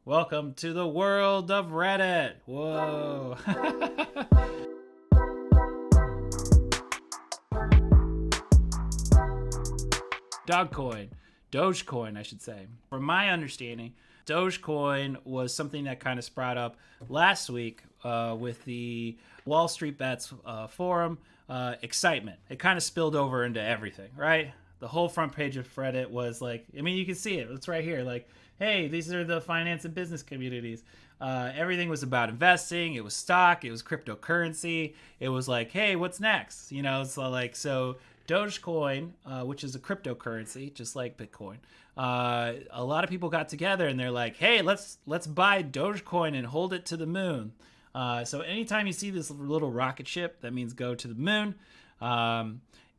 Welcome to the world of Reddit. Whoa. DogeCoin, I should say. From my understanding, DogeCoin was something that kind of sprouted up last week with the Wall Street Bets forum excitement. It kind of spilled over into everything, right? The whole front page of Reddit was like, I mean, you can see it. It's right here. Like, hey, these are the finance and business communities. Everything was about investing. It was stock. It was cryptocurrency. It was like, hey, what's next? You know, so Dogecoin, which is a cryptocurrency, just like Bitcoin. A lot of people got together and they're like, hey, let's buy Dogecoin and hold it to the moon. So anytime you see this little rocket ship, that means go to the moon.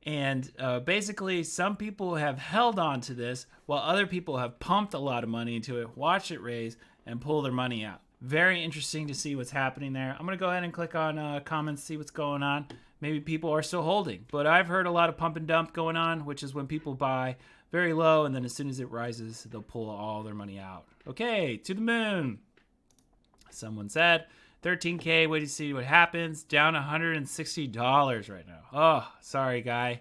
And basically, some people have held on to this while other people have pumped a lot of money into it, watched it raise, and pull their money out. Very interesting to see what's happening there. I'm going to go ahead and click on comments, see what's going on. Maybe people are still holding. But I've heard a lot of pump and dump going on, which is when people buy very low, and then as soon as it rises, they'll pull all their money out. Okay, to the moon. Someone said 13K, wait to see what happens. Down $160 right now. Oh, sorry, guy.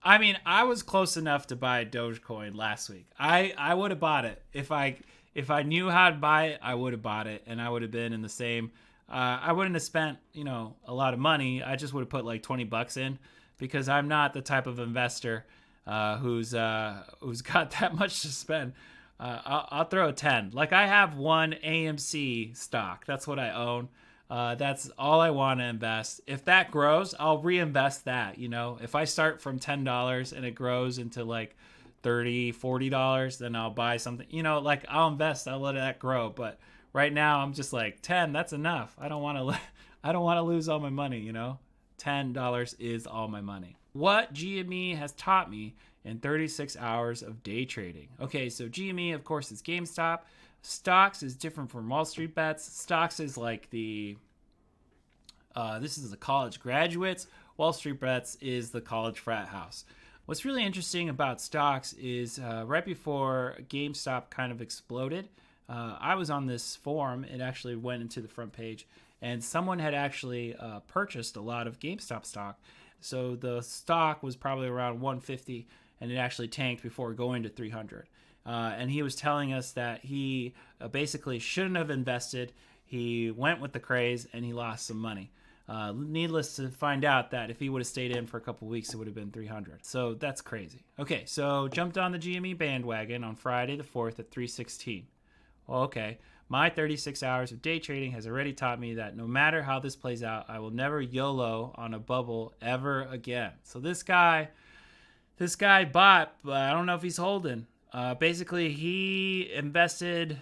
I mean, I was close enough to buy Dogecoin last week. I would have bought it. If I knew how to buy it, I would have bought it, and I would have been in the same. I wouldn't have spent, a lot of money. I just would have put like $20 in, because I'm not the type of investor who's got that much to spend. I'll throw a 10. Like, I have one AMC stock. That's what I own. That's all I want to invest. If that grows, I'll reinvest that. If I start from $10 and it grows into like $30, $40, then I'll buy something, like I'll invest, I'll let that grow. But right now I'm just like 10, that's enough. I don't want to lose all my money, $10 is all my money. What GME has taught me in 36 hours of day trading. Okay, so GME, of course, is GameStop. Stocks is different from Wall Street Bets. Stocks is like this is the college graduates. Wall Street Bets is the college frat house. What's really interesting about stocks is right before GameStop kind of exploded, I was on this forum. It actually went into the front page, and someone had actually purchased a lot of GameStop stock. So the stock was probably around 150, and it actually tanked before going to 300. And he was telling us that he basically shouldn't have invested. He went with the craze, and he lost some money. Needless to find out that if he would have stayed in for a couple weeks, it would have been 300. So that's crazy. Okay, so jumped on the GME bandwagon on Friday the 4th at 316. Well, okay. My 36 hours of day trading has already taught me that no matter how this plays out, I will never YOLO on a bubble ever again. So this guy bought, but I don't know if he's holding. Basically, he invested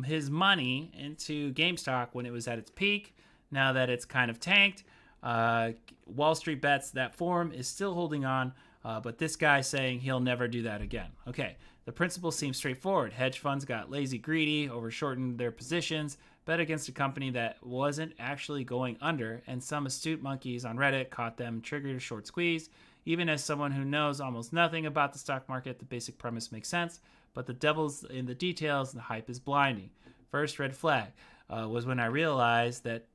his money into GameStop when it was at its peak. Now that it's kind of tanked, Wall Street Bets, that forum, is still holding on, but this guy's saying he'll never do that again. Okay, the principle seems straightforward. Hedge funds got lazy, greedy, overshortened their positions, bet against a company that wasn't actually going under, and some astute monkeys on Reddit caught them, triggered a short squeeze. Even as someone who knows almost nothing about the stock market, the basic premise makes sense, but the devil's in the details and the hype is blinding. First red flag was when I realized that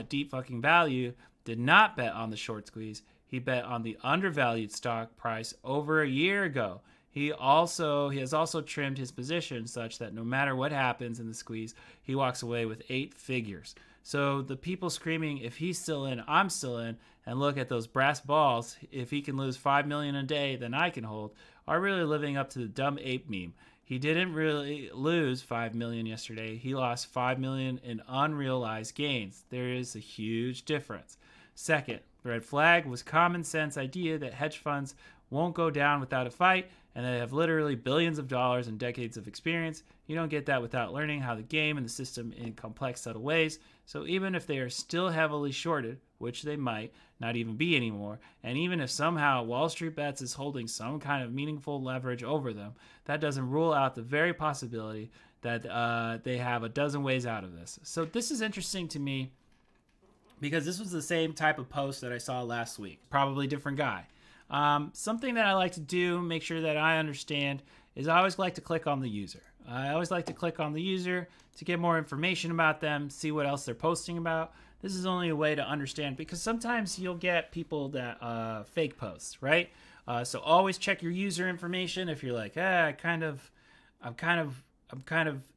Deep Fucking Value did not bet on the short squeeze. He bet on the undervalued stock price over a year ago. He has also trimmed his position such that no matter what happens in the squeeze, he walks away with 8 figures. So the people screaming, if he's still in, I'm still in, and look at those brass balls, if he can lose $5 million a day, then I can hold, are really living up to the dumb ape meme. He didn't really lose $5 million yesterday. He lost $5 million in unrealized gains. There is a huge difference. Second, red flag was common sense idea that hedge funds won't go down without a fight, and they have literally billions of dollars and decades of experience. You don't get that without learning how the game and the system in complex, subtle ways. So even if they are still heavily shorted, which they might not even be anymore, and even if somehow Wall Street Bets is holding some kind of meaningful leverage over them, that doesn't rule out the very possibility that they have a dozen ways out of this. So this is interesting to me because this was the same type of post that I saw last week. Probably different guy. Something that I like to do, make sure that I understand, is I always like to click on the user. I always like to click on the user to get more information about them, see what else they're posting about. This is only a way to understand, because sometimes you'll get people that fake post, right? So always check your user information. If you're like, I'm kind of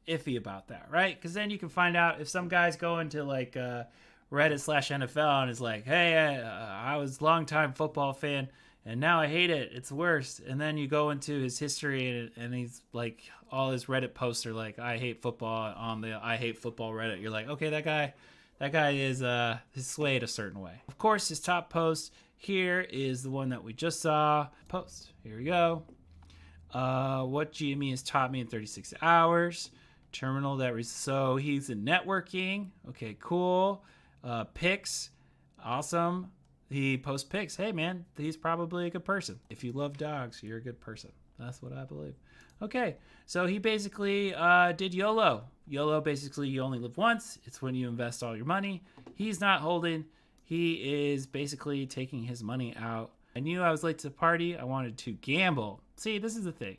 iffy about that, right? Because then you can find out if some guy's going to like Reddit/NFL and is like, hey, I was a longtime football fan and now I hate it. It's worse. And then you go into his history and he's like, all his Reddit posts are like, I hate football on the I hate football Reddit. You're like, okay, that guy is swayed a certain way. Of course, his top post here is the one that we just saw. Post. Here we go. What GME has taught me in 36 hours. Terminal so he's in networking. Okay, cool. Pics. Awesome. He posts pics. Hey, man, he's probably a good person. If you love dogs, you're a good person. That's what I believe. Okay, so he basically did YOLO. YOLO, basically, you only live once. It's when you invest all your money. He's not holding. He is basically taking his money out. I knew I was late to the party. I wanted to gamble. See, this is the thing.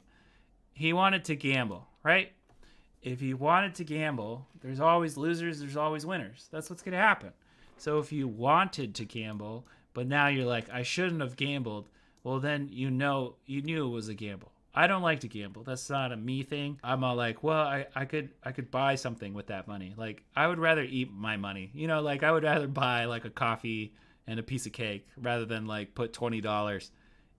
He wanted to gamble, right? If you wanted to gamble, there's always losers, there's always winners. That's what's going to happen. So if you wanted to gamble, but now you're like, I shouldn't have gambled, well, then you knew it was a gamble. I don't like to gamble. That's not a me thing. I'm all like, well, I could buy something with that money. Like, I would rather eat my money. You know, like I would rather buy like a coffee and a piece of cake rather than like put $20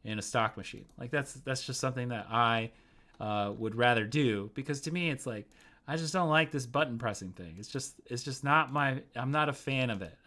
in a stock machine. Like that's just something that I would rather do, because to me it's like, I just don't like this button pressing thing. It's just not I'm not a fan of it.